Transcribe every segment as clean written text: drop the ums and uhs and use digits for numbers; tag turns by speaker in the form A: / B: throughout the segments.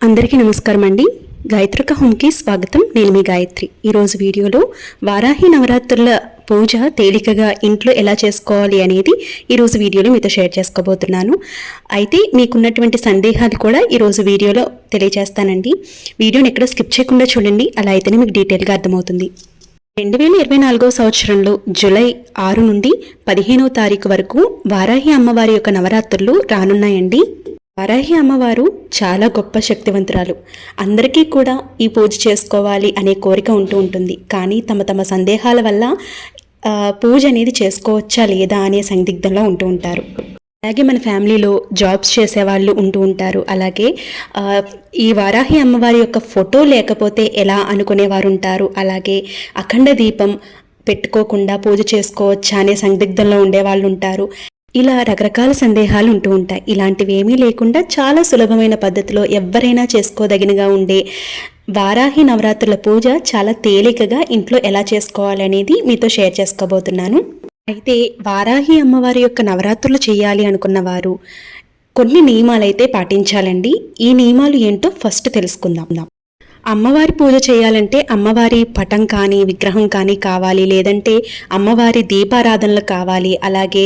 A: అందరికీ నమస్కారం అండి. గాయత్రిక హోమ్కి స్వాగతం. నేను మీ గాయత్రి. ఈరోజు వీడియోలో వారాహి నవరాత్రుల పూజ తేలికగా ఇంట్లో ఎలా చేసుకోవాలి అనేది ఈరోజు వీడియోలో మీతో షేర్ చేసుకోబోతున్నాను. అయితే మీకున్నటువంటి సందేహాలు కూడా ఈరోజు వీడియోలో తెలియజేస్తానండి. వీడియోని ఎక్కడ స్కిప్ చేయకుండా చూడండి, అలా అయితేనే మీకు డీటెయిల్గా అర్థమవుతుంది. 2024 సంవత్సరంలో జూలై 6 నుండి 15వ తారీఖు వరకు వారాహి అమ్మవారి యొక్క నవరాత్రులు రానున్నాయండి. వారాహి అమ్మవారు చాలా గొప్ప శక్తివంతురాలు. అందరికీ కూడా ఈ పూజ చేసుకోవాలి అనే కోరిక ఉంటుంది. కానీ తమ సందేహాల వల్ల పూజ అనేది చేసుకోవచ్చా లేదా అనే సందిగ్ధంలో ఉంటారు. అలాగే మన ఫ్యామిలీలో జాబ్స్ చేసేవాళ్ళు ఉంటారు. అలాగే ఈ వారాహి అమ్మవారి యొక్క ఫోటో లేకపోతే ఎలా అనుకునేవారు ఉంటారు. అలాగే అఖండ దీపం పెట్టుకోకుండా పూజ చేసుకోవచ్చా అనే సందిగ్ధంలో ఉండేవాళ్ళు ఉంటారు. ఇలా రకరకాల సందేహాలు ఉంటాయి. ఇలాంటివి ఏమీ లేకుండా చాలా సులభమైన పద్ధతిలో ఎవరైనా చేసుకోదగినగా ఉండే వారాహి నవరాత్రుల పూజ చాలా తేలికగా ఇంట్లో ఎలా చేసుకోవాలి అనేది మీతో షేర్ చేసుకోబోతున్నాను. అయితే వారాహి అమ్మవారి యొక్క నవరాత్రులు చేయాలి అనుకున్న వారు కొన్ని నియమాలైతే పాటించాలండి. ఈ నియమాలు ఏంటో ఫస్ట్ తెలుసుకుందాం. అమ్మవారి పూజ చేయాలంటే అమ్మవారి పటం కానీ విగ్రహం కానీ కావాలి, లేదంటే అమ్మవారి దీపారాధనలు కావాలి, అలాగే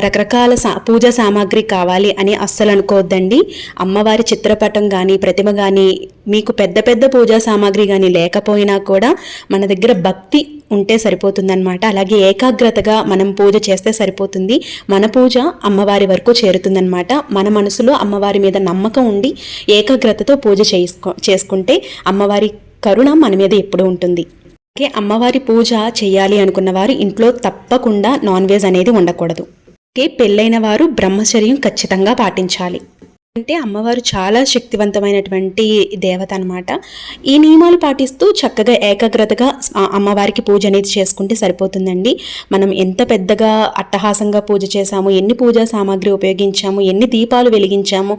A: రకరకాల పూజా సామాగ్రి కావాలి అని అస్సలు అనుకోవద్దండి. అమ్మవారి చిత్రపటం కానీ ప్రతిమ కానీ మీకు పెద్ద పూజా సామాగ్రి కానీ లేకపోయినా కూడా మన దగ్గర భక్తి ఉంటే సరిపోతుందన్నమాట. అలాగే ఏకాగ్రతగా మనం పూజ చేస్తే సరిపోతుంది. మన పూజ అమ్మవారి వరకు చేరుతుందన్నమాట. మన మనసులో అమ్మవారి మీద నమ్మకం ఉండి ఏకాగ్రతతో పూజ చేసుకుంటే అమ్మవారి కరుణ మన మీద ఎప్పుడూ ఉంటుంది. అలాగే అమ్మవారి పూజ చేయాలి అనుకున్న వారు ఇంట్లో తప్పకుండా నాన్ వెజ్ అనేది ఉండకూడదు. అలాగే పెళ్ళైన వారు బ్రహ్మచర్యం ఖచ్చితంగా పాటించాలి. అంటే అమ్మవారు చాలా శక్తివంతమైనటువంటి దేవత అనమాట. ఈ నియమాలు పాటిస్తూ చక్కగా ఏకాగ్రతగా అమ్మవారికి పూజ అనేది చేసుకుంటే సరిపోతుందండి. మనం ఎంత పెద్దగా అట్టహాసంగా పూజ చేశాము, ఎన్ని పూజా సామాగ్రి ఉపయోగించాము, ఎన్ని దీపాలు వెలిగించాము,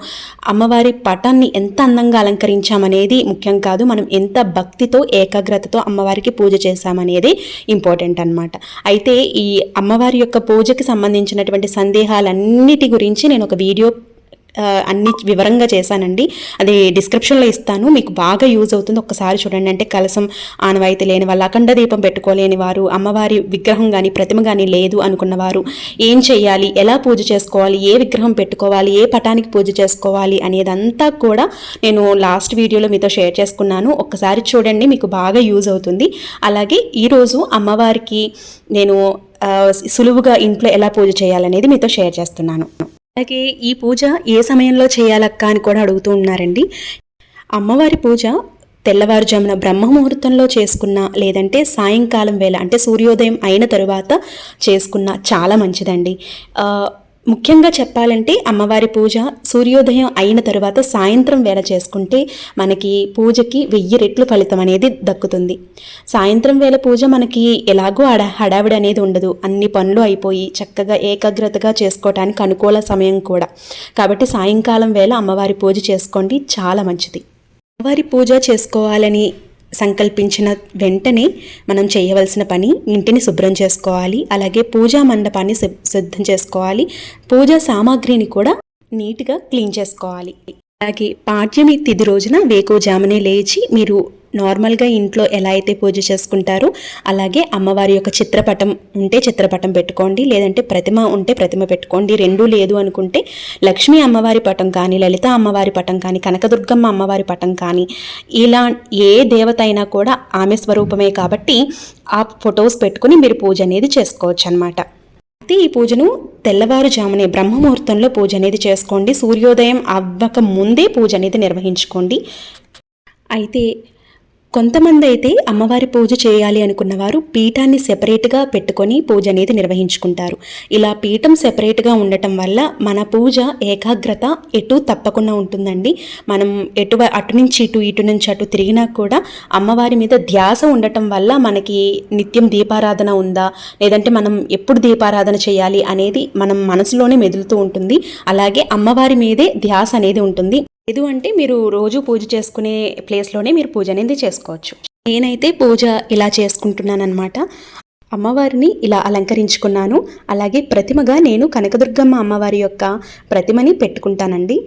A: అమ్మవారి పటాన్ని ఎంత అందంగా అలంకరించామనేది ముఖ్యం కాదు. మనం ఎంత భక్తితో ఏకాగ్రతతో అమ్మవారికి పూజ చేశామనేది ఇంపార్టెంట్ అనమాట. అయితే ఈ అమ్మవారి యొక్క పూజకి సంబంధించినటువంటి సందేహాలన్నిటి గురించి నేను ఒక వీడియో అన్ని వివరంగా చేశానండి. అది డిస్క్రిప్షన్లో ఇస్తాను, మీకు బాగా యూజ్ అవుతుంది. ఒక్కసారి చూడండి. అంటే కలసం ఆనవాయితీ లేని వాళ్ళు, అఖండ దీపం పెట్టుకోలేని వారు, అమ్మవారి విగ్రహం కానీ ప్రతిమ కానీ లేదు అనుకున్నవారు ఏం చేయాలి, ఎలా పూజ చేసుకోవాలి, ఏ విగ్రహం పెట్టుకోవాలి, ఏ పటానికి పూజ చేసుకోవాలి అనేదంతా కూడా నేను లాస్ట్ వీడియోలో మీతో షేర్ చేసుకున్నాను. ఒక్కసారి చూడండి, మీకు బాగా యూజ్ అవుతుంది. అలాగే ఈరోజు అమ్మవారికి నేను సులువుగా ఇంట్లో ఎలా పూజ చేయాలనేది మీతో షేర్ చేస్తున్నాను. అలాగే ఈ పూజ ఏ సమయంలో చేయాలక్క అని కూడా అడుగుతూ ఉన్నారండి. అమ్మవారి పూజ తెల్లవారుజామున బ్రహ్మ ముహూర్తంలో చేసుకున్నా, లేదంటే సాయంకాలం వేళ అంటే సూర్యోదయం అయిన తరువాత చేసుకున్నా చాలా మంచిదండి. ముఖ్యంగా చెప్పాలంటే అమ్మవారి పూజ సూర్యోదయం అయిన తరువాత సాయంత్రం వేళ చేసుకుంటే మనకి పూజకి 1000 రెట్లు ఫలితం అనేది దక్కుతుంది. సాయంత్రం వేళ పూజ మనకి ఎలాగో హడావిడి అనేది ఉండదు. అన్ని పనులు అయిపోయి చక్కగా ఏకాగ్రతగా చేసుకోవటానికి అనుకూల సమయం కూడా. కాబట్టి సాయంకాలం వేళ అమ్మవారి పూజ చేసుకోండి, చాలా మంచిది. అమ్మవారి పూజ చేసుకోవాలని సంకల్పించిన వెంటనే మనం చేయవలసిన పని ఇంటిని శుభ్రం చేసుకోవాలి. అలాగే పూజా మండపాన్ని సిద్ధం చేసుకోవాలి. పూజా సామాగ్రిని కూడా నీట్గా క్లీన్ చేసుకోవాలి. అలాగే పాడ్యమి తిథి రోజున వేకువజామునే లేచి మీరు నార్మల్గా ఇంట్లో ఎలా అయితే పూజ చేసుకుంటారో అలాగే అమ్మవారి యొక్క చిత్రపటం ఉంటే చిత్రపటం పెట్టుకోండి, లేదంటే ప్రతిమ ఉంటే ప్రతిమ పెట్టుకోండి. రెండూ లేదు అనుకుంటే లక్ష్మీ అమ్మవారి పటం కానీ, లలిత అమ్మవారి పటం కానీ, కనకదుర్గమ్మ అమ్మవారి పటం కానీ, ఇలా ఏ దేవత అయినా కూడా ఆమె స్వరూపమే కాబట్టి ఆ ఫొటోస్ పెట్టుకుని మీరు పూజ అనేది చేసుకోవచ్చు అనమాట. అయితే ఈ పూజను తెల్లవారుజామునే బ్రహ్మముహూర్తంలో పూజ అనేది చేసుకోండి. సూర్యోదయం అవ్వక ముందే పూజ అనేది నిర్వహించుకోండి. అయితే కొంతమంది అయితే అమ్మవారి పూజ చేయాలి అనుకున్నవారు పీఠాన్ని సెపరేట్గా పెట్టుకొని పూజ అనేది నిర్వహించుకుంటారు. ఇలా పీఠం సెపరేట్గా ఉండటం వల్ల మన పూజ ఏకాగ్రత ఎటు తప్పకుండా ఉంటుందండి. మనం అటు నుంచి ఇటు నుంచి అటు తిరిగినా కూడా అమ్మవారి మీద ధ్యాస ఉండటం వల్ల మనకి నిత్యం దీపారాధన ఉందా, లేదంటే మనం ఎప్పుడు దీపారాధన చేయాలి అనేది మనం మనసులోనే మెదులుతూ ఉంటుంది. అలాగే అమ్మవారి మీదే ధ్యాస అనేది ఉంటుంది. లేదు అంటే మీరు రోజు పూజ చేసుకునే ప్లేస్లోనే మీరు పూజ అనేది చేసుకోవచ్చు. నేనైతే పూజ ఇలా చేసుకుంటున్నాను అనమాట. అమ్మవారిని ఇలా అలంకరించుకున్నాను. అలాగే ప్రతిమగా నేను కనకదుర్గమ్మ అమ్మవారి యొక్క ప్రతిమని పెట్టుకుంటానండి.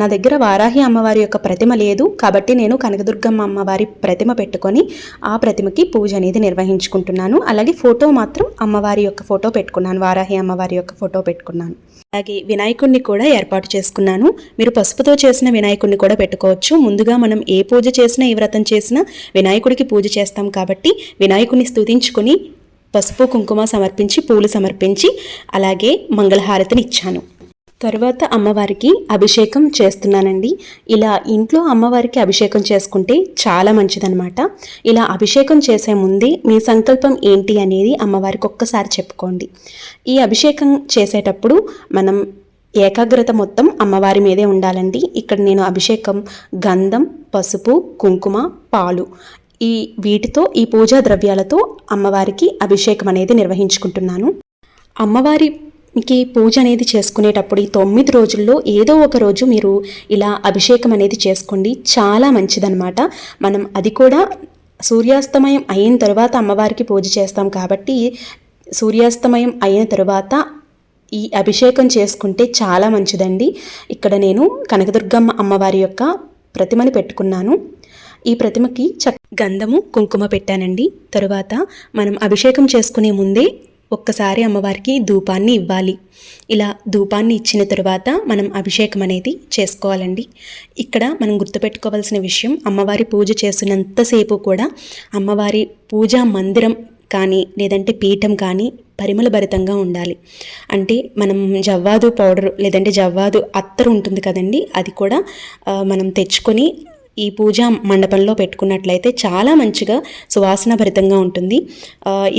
A: నా దగ్గర వారాహి అమ్మవారి యొక్క ప్రతిమ లేదు కాబట్టి నేను కనకదుర్గమ్మ అమ్మవారి ప్రతిమ పెట్టుకొని ఆ ప్రతిమకి పూజ అనేది నిర్వహించుకుంటున్నాను. అలాగే ఫోటో మాత్రం అమ్మవారి యొక్క ఫోటో పెట్టుకున్నాను, వారాహి అమ్మవారి యొక్క ఫోటో పెట్టుకున్నాను. అలాగే వినాయకుడిని కూడా ఏర్పాటు చేసుకున్నాను. మీరు పసుపుతో చేసిన వినాయకుడిని కూడా పెట్టుకోవచ్చు. ముందుగా మనం ఏ పూజ చేసినా, ఏ వ్రతం చేసినా వినాయకుడికి పూజ చేస్తాం కాబట్టి వినాయకుడిని స్తుతించుకొని పసుపు కుంకుమ సమర్పించి, పూలు సమర్పించి, అలాగే మంగళహారతిని ఇచ్చాను. తర్వాత అమ్మవారికి అభిషేకం చేస్తున్నానండి. ఇలా ఇంట్లో అమ్మవారికి అభిషేకం చేసుకుంటే చాలా మంచిదన్నమాట. ఇలా అభిషేకం చేసే ముందే మీ సంకల్పం ఏంటి అనేది అమ్మవారికి ఒక్కసారి చెప్పుకోండి. ఈ అభిషేకం చేసేటప్పుడు మనం ఏకాగ్రత మొత్తం అమ్మవారి మీదే ఉండాలండి. ఇక్కడ నేను అభిషేకం గంధం, పసుపు, కుంకుమ, పాలు వీటితో, ఈ పూజా ద్రవ్యాలతో అమ్మవారికి అభిషేకం అనేది నిర్వహించుకుంటున్నాను. అమ్మవారికి పూజ అనేది చేసుకునేటప్పుడు ఈ 9 రోజుల్లో ఏదో ఒక రోజు మీరు ఇలా అభిషేకం అనేది చేసుకోండి, చాలా మంచిదన్నమాట. మనం అది కూడా సూర్యాస్తమయం అయిన తర్వాత అమ్మవారికి పూజ చేస్తాం కాబట్టి సూర్యాస్తమయం అయిన తర్వాత ఈ అభిషేకం చేసుకుంటే చాలా మంచిదండి. ఇక్కడ నేను కనకదుర్గమ్మ అమ్మవారి యొక్క ప్రతిమని పెట్టుకున్నాను. ఈ ప్రతిమకి గంధము, కుంకుమ పెట్టానండి. తరువాత మనం అభిషేకం చేసుకునే ముందే ఒక్కసారి అమ్మవారికి ధూపాన్ని ఇవ్వాలి. ఇలా ధూపాన్ని ఇచ్చిన తరువాత మనం అభిషేకం అనేది చేసుకోవాలండి. ఇక్కడ మనం గుర్తుపెట్టుకోవాల్సిన విషయం, అమ్మవారి పూజ చేసినంతసేపు కూడా అమ్మవారి పూజా మందిరం కానీ లేదంటే పీఠం కానీ పరిమళ భరితంగా ఉండాలి. అంటే మనం జవ్వాదు పౌడర్ లేదంటే జవ్వాదు అత్తరు ఉంటుంది కదండి, అది కూడా మనం తెచ్చుకొని ఈ పూజా మండపంలో పెట్టుకున్నట్లయితే చాలా మంచిగా సువాసన భరితంగా ఉంటుంది.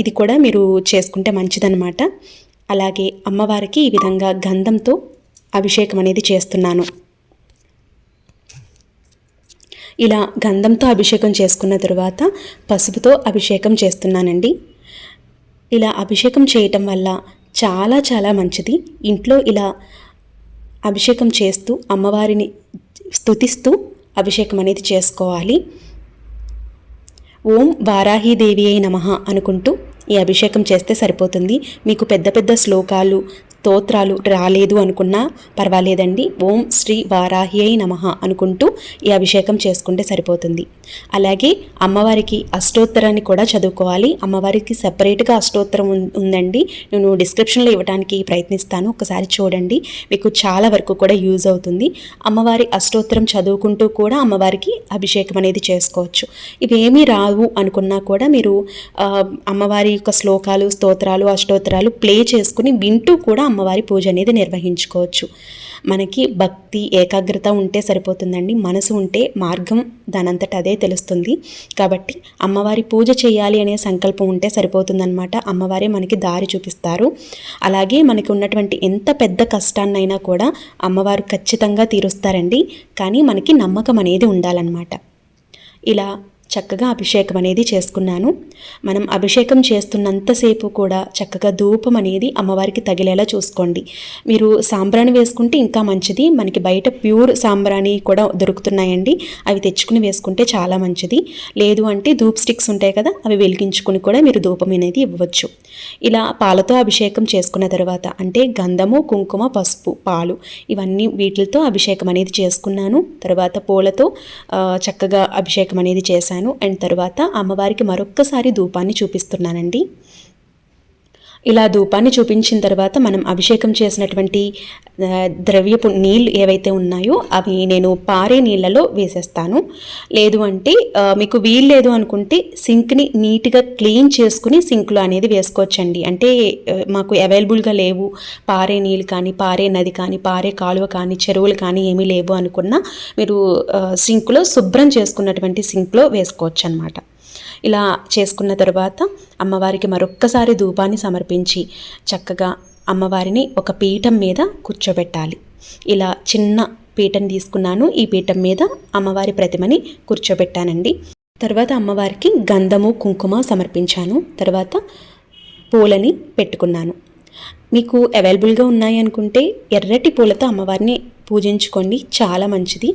A: ఇది కూడా మీరు చేసుకుంటే మంచిదన్నమాట. అలాగే అమ్మవారికి ఈ విధంగా గంధంతో అభిషేకం అనేది చేస్తున్నాను. ఇలా గంధంతో అభిషేకం చేసుకున్న తరువాత పసుపుతో అభిషేకం చేస్తున్నానండి. ఇలా అభిషేకం చేయటం వల్ల చాలా చాలా మంచిది. ఇంట్లో ఇలా అభిషేకం చేస్తూ అమ్మవారిని స్తుతిస్తూ అభిషేకం అనేది చేసుకోవాలి. ఓం వారాహీదేవి అయి నమః అనుకుంటూ ఈ అభిషేకం చేస్తే సరిపోతుంది. మీకు పెద్ద పెద్ద శ్లోకాలు, స్తోత్రాలు రాలేదు అనుకున్నా పర్వాలేదండి. ఓం శ్రీ వారాహి అయి నమః అనుకుంటూ ఈ అభిషేకం చేసుకుంటే సరిపోతుంది. అలాగే అమ్మవారికి అష్టోత్తరాన్ని కూడా చదువుకోవాలి. అమ్మవారికి సెపరేట్గా అష్టోత్తరం ఉందండి, నేను డిస్క్రిప్షన్లో ఇవ్వడానికి ప్రయత్నిస్తాను, ఒకసారి చూడండి, మీకు చాలా వరకు కూడా యూజ్ అవుతుంది. అమ్మవారి అష్టోత్తరం చదువుకుంటూ కూడా అమ్మవారికి అభిషేకం అనేది చేసుకోవచ్చు. ఇవేమీ రావు అనుకున్నా కూడా మీరు అమ్మవారి యొక్క శ్లోకాలు, స్తోత్రాలు, అష్టోత్తరాలు ప్లే చేసుకుని వింటూ కూడా అమ్మవారి పూజ అనేది నిర్వహించుకోవచ్చు. మనకి భక్తి, ఏకాగ్రత ఉంటే సరిపోతుందండి. మనసు ఉంటే మార్గం దానంతట అదే తెలుస్తుంది. కాబట్టి అమ్మవారి పూజ చేయాలి అనే సంకల్పం ఉంటే సరిపోతుందన్నమాట. అమ్మవారే మనకి దారి చూపిస్తారు. అలాగే మనకి ఉన్నటువంటి ఎంత పెద్ద కష్టాన్నైనా కూడా అమ్మవారు ఖచ్చితంగా తీరుస్తారండి. కానీ మనకి నమ్మకం అనేది ఉండాలన్నమాట. ఇలా చక్కగా అభిషేకం అనేది చేసుకున్నాను. మనం అభిషేకం చేస్తున్నంతసేపు కూడా చక్కగా ధూపం అనేది అమ్మవారికి తగిలేలా చూసుకోండి. మీరు సాంబ్రాణి వేసుకుంటే ఇంకా మంచిది. మనకి బయట ప్యూర్ సాంబ్రాణి కూడా దొరుకుతున్నాయండి, అవి తెచ్చుకుని వేసుకుంటే చాలా మంచిది. లేదు అంటే ధూప్ స్టిక్స్ ఉంటాయి కదా, అవి వెలిగించుకుని కూడా మీరు ధూపం అనేది ఇవ్వవచ్చు. ఇలా పాలతో అభిషేకం చేసుకున్న తర్వాత, అంటే గంధము, కుంకుమ, పసుపు, పాలు ఇవన్నీ వీటితో అభిషేకం అనేది చేసుకున్నాను. తర్వాత పూలతో చక్కగా అభిషేకం అనేది చేశాను. అండ్ తర్వాత అమ్మవారికి మరొక్కసారి ధూపాన్ని చూపిస్తున్నానండి. ఇలా ధూపాన్ని చూపించిన తర్వాత మనం అభిషేకం చేసినటువంటి ద్రవ్యపు నీళ్ళు ఏవైతే ఉన్నాయో అవి నేను పారే నీళ్ళలో వేసేస్తాను. లేదు అంటే మీకు వీలు లేదు అనుకుంటే సింక్ని నీట్గా క్లీన్ చేసుకుని సింక్లో అనేది వేసుకోవచ్చండి. అంటే మాకు అవైలబుల్గా లేవు పారే నీళ్ళు కానీ, పారే నది కానీ, పారే కాలువ కానీ, చెరువులు కానీ ఏమీ లేవు అనుకున్నా మీరు సింక్లో శుభ్రం చేసుకున్నటువంటి సింక్లో వేసుకోవచ్చు అన్నమాట. ఇలా చేసుకున్న తర్వాత అమ్మవారికి మరొక్కసారి ధూపాన్ని సమర్పించి చక్కగా అమ్మవారిని ఒక పీఠం మీద కూర్చోబెట్టాలి. ఇలా చిన్న పీఠం తీసుకున్నాను. ఈ పీఠం మీద అమ్మవారి ప్రతిమని కూర్చోబెట్టానండి. తర్వాత అమ్మవారికి గంధము, కుంకుమ సమర్పించాను. తర్వాత పూలని పెట్టుకున్నాను. మీకు అవైలబుల్గా ఉన్నాయి అనుకుంటే ఎర్రటి పూలతో అమ్మవారిని పూజించుకోండి, చాలా మంచిది.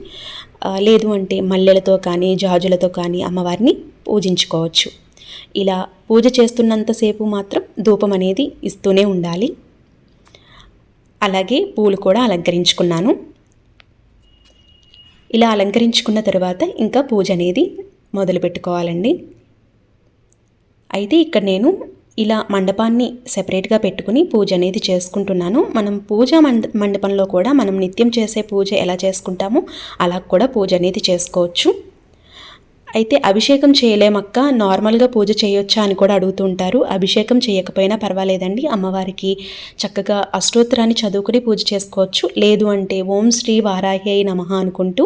A: లేదు అంటే మల్లెలతో కానీ, జాజులతో కానీ అమ్మవారిని పూజించుకోవచ్చు. ఇలా పూజ చేస్తున్నంతసేపు మాత్రం ధూపం అనేది ఇస్తూనే ఉండాలి. అలాగే పూలు కూడా అలంకరించుకున్నాను. ఇలా అలంకరించుకున్న తర్వాత ఇంకా పూజ అనేది మొదలు పెట్టుకోవాలండి. అయితే ఇక్కడ నేను ఇలా మండపాన్ని సెపరేట్గా పెట్టుకుని పూజ అనేది చేసుకుంటున్నాను. మనం పూజ మండపంలో కూడా మనం నిత్యం చేసే పూజ ఎలా చేసుకుంటామో అలా కూడా పూజ అనేది చేసుకోవచ్చు. అయితే అభిషేకం చేయలేమక్క, నార్మల్గా పూజ చేయొచ్చా అని కూడా అడుగుతూ ఉంటారు. అభిషేకం చేయకపోయినా పర్వాలేదండి. అమ్మవారికి చక్కగా అష్టోత్తరాన్ని చదువుకుని పూజ చేసుకోవచ్చు. లేదు అంటే ఓం శ్రీ వారాహ్యై నమః అనుకుంటూ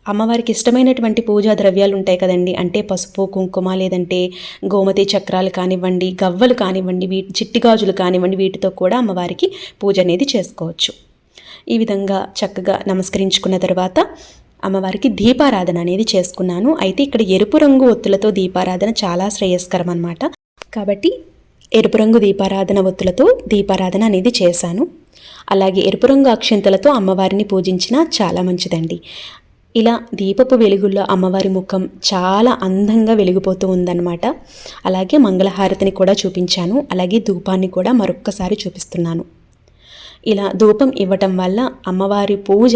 A: అమ్మవారికి ఇష్టమైనటువంటి పూజా ద్రవ్యాలు ఉంటాయి కదండి, అంటే పసుపు కుంకుమ, లేదంటే గోమతి చక్రాలు కానివ్వండి, గవ్వలు కానివ్వండి, చిట్టి గాజులు కానివ్వండి, వీటితో కూడా అమ్మవారికి పూజ అనేది చేసుకోవచ్చు. ఈ విధంగా చక్కగా నమస్కరించుకున్న తర్వాత అమ్మవారికి దీపారాధన అనేది చేసుకున్నాను. అయితే ఇక్కడ ఎరుపు రంగు ఒత్తులతో దీపారాధన చాలా శ్రేయస్కరం అన్నమాట. కాబట్టి ఎరుపు రంగు దీపారాధన ఒత్తులతో దీపారాధన అనేది చేశాను. అలాగే ఎరుపు రంగు అక్షింతలతో అమ్మవారిని పూజించిన చాలా మంచిదండి. ఇలా దీపపు వెలుగుల్లో అమ్మవారి ముఖం చాలా అందంగా వెలిగిపోతూ ఉందన్నమాట. అలాగే మంగళహారతిని కూడా చూపించాను. అలాగే ధూపాన్ని కూడా మరొక్కసారి చూపిస్తున్నాను. ఇలా ధూపం ఇవ్వటం వల్ల అమ్మవారి పూజ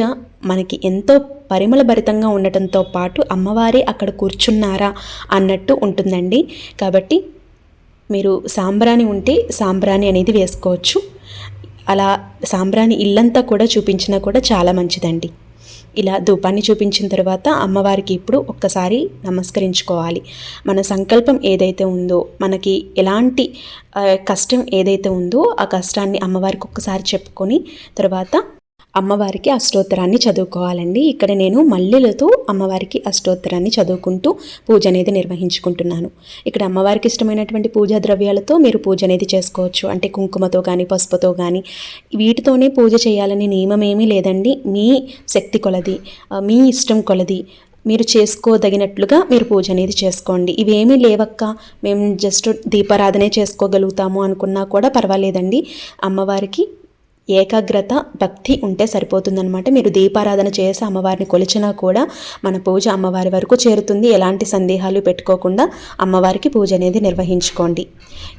A: మనకి ఎంతో పరిమళభరితంగా ఉండటంతో పాటు అమ్మవారే అక్కడ కూర్చున్నారా అన్నట్టు ఉంటుందండి. కాబట్టి మీరు సాంబ్రాణి ఉంటే సాంబ్రాణి అనేది వేసుకోవచ్చు. అలా సాంబ్రాణి ఇల్లంతా కూడా చూపించినా కూడా చాలా మంచిదండి. ఇలా ధూపాన్ని చూపించిన తర్వాత అమ్మవారికి ఇప్పుడు ఒక్కసారి నమస్కరించుకోవాలి. మన సంకల్పం ఏదైతే ఉందో, మనకి ఎలాంటి కష్టం ఏదైతే ఉందో ఆ కష్టాన్ని అమ్మవారికి ఒక్కసారి చెప్పుకొని తర్వాత అమ్మవారికి అష్టోత్తరాన్ని చదువుకోవాలండి. ఇక్కడ నేను మల్లెలతో అమ్మవారికి అష్టోత్తరాన్ని చదువుకుంటూ పూజ అనేది నిర్వహించుకుంటున్నాను. ఇక్కడ అమ్మవారికి ఇష్టమైనటువంటి పూజా ద్రవ్యాలతో మీరు పూజ అనేది చేసుకోవచ్చు. అంటే కుంకుమతో కానీ పసుపుతో కానీ వీటితోనే పూజ చేయాలని నియమం ఏమీ లేదండి. మీ శక్తి కొలది, మీ ఇష్టం కొలది మీరు చేసుకోదగినట్లుగా మీరు పూజ అనేది చేసుకోండి. ఇవేమీ లేవక్క, మేము జస్ట్ దీపారాధనే చేసుకోగలుగుతాము అనుకున్నా కూడా పర్వాలేదండి. అమ్మవారికి ఏకాగ్రత భక్తి ఉంటే సరిపోతుందన్నమాట. మీరు దీపారాధన చేసి అమ్మవారిని కొలిచినా కూడా మన పూజ అమ్మవారి వరకు చేరుతుంది. ఎలాంటి సందేహాలు పెట్టుకోకుండా అమ్మవారికి పూజ అనేది నిర్వహించుకోండి.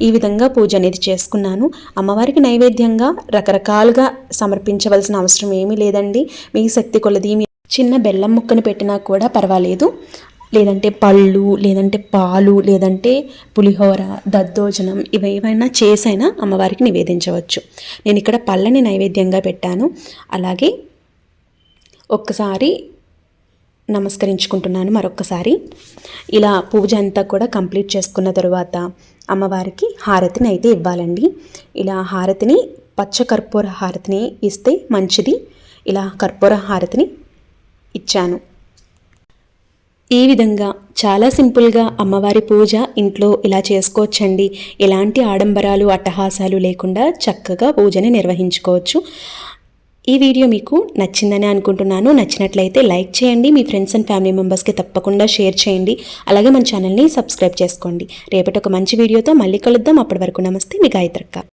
A: ఈ విధంగా పూజ అనేది చేసుకున్నాను. అమ్మవారికి నైవేద్యంగా రకరకాలుగా సమర్పించవలసిన అవసరం ఏమీ లేదండి. మీ శక్తి కొలది చిన్న బెల్లం ముక్కను పెట్టినా కూడా పర్వాలేదు, లేదంటే పళ్ళు, లేదంటే పాలు, లేదంటే పులిహోర, దద్దోజనం ఇవేమైనా చేసైనా అమ్మవారికి నివేదించవచ్చు. నేను ఇక్కడ పళ్ళని నైవేద్యంగా పెట్టాను. అలాగే ఒక్కసారి నమస్కరించుకుంటున్నాను మరొక్కసారి. ఇలా పూజ అంతా కూడా కంప్లీట్ చేసుకున్న తర్వాత అమ్మవారికి హారతిని అయితే ఇవ్వాలండి. ఇలా హారతిని పచ్చ కర్పూర హారతిని ఇస్తే మంచిది. ఇలా కర్పూర హారతిని ఇచ్చాను. ఈ విధంగా చాలా సింపుల్గా అమ్మవారి పూజ ఇంట్లో ఇలా చేసుకోవచ్చండి. ఎలాంటి ఆడంబరాలు అట్టహాసాలు లేకుండా చక్కగా పూజని నిర్వహించుకోవచ్చు. ఈ వీడియో మీకు నచ్చిందని అనుకుంటున్నాను. నచ్చినట్లయితే లైక్ చేయండి, మీ ఫ్రెండ్స్ అండ్ ఫ్యామిలీ మెంబర్స్కి తప్పకుండా షేర్ చేయండి. అలాగే మన ఛానల్ని సబ్స్క్రైబ్ చేసుకోండి. రేపటి ఒక మంచి వీడియోతో మళ్ళీ కలుద్దాం. అప్పటి వరకు నమస్తే, మీ గాయత్రక్క.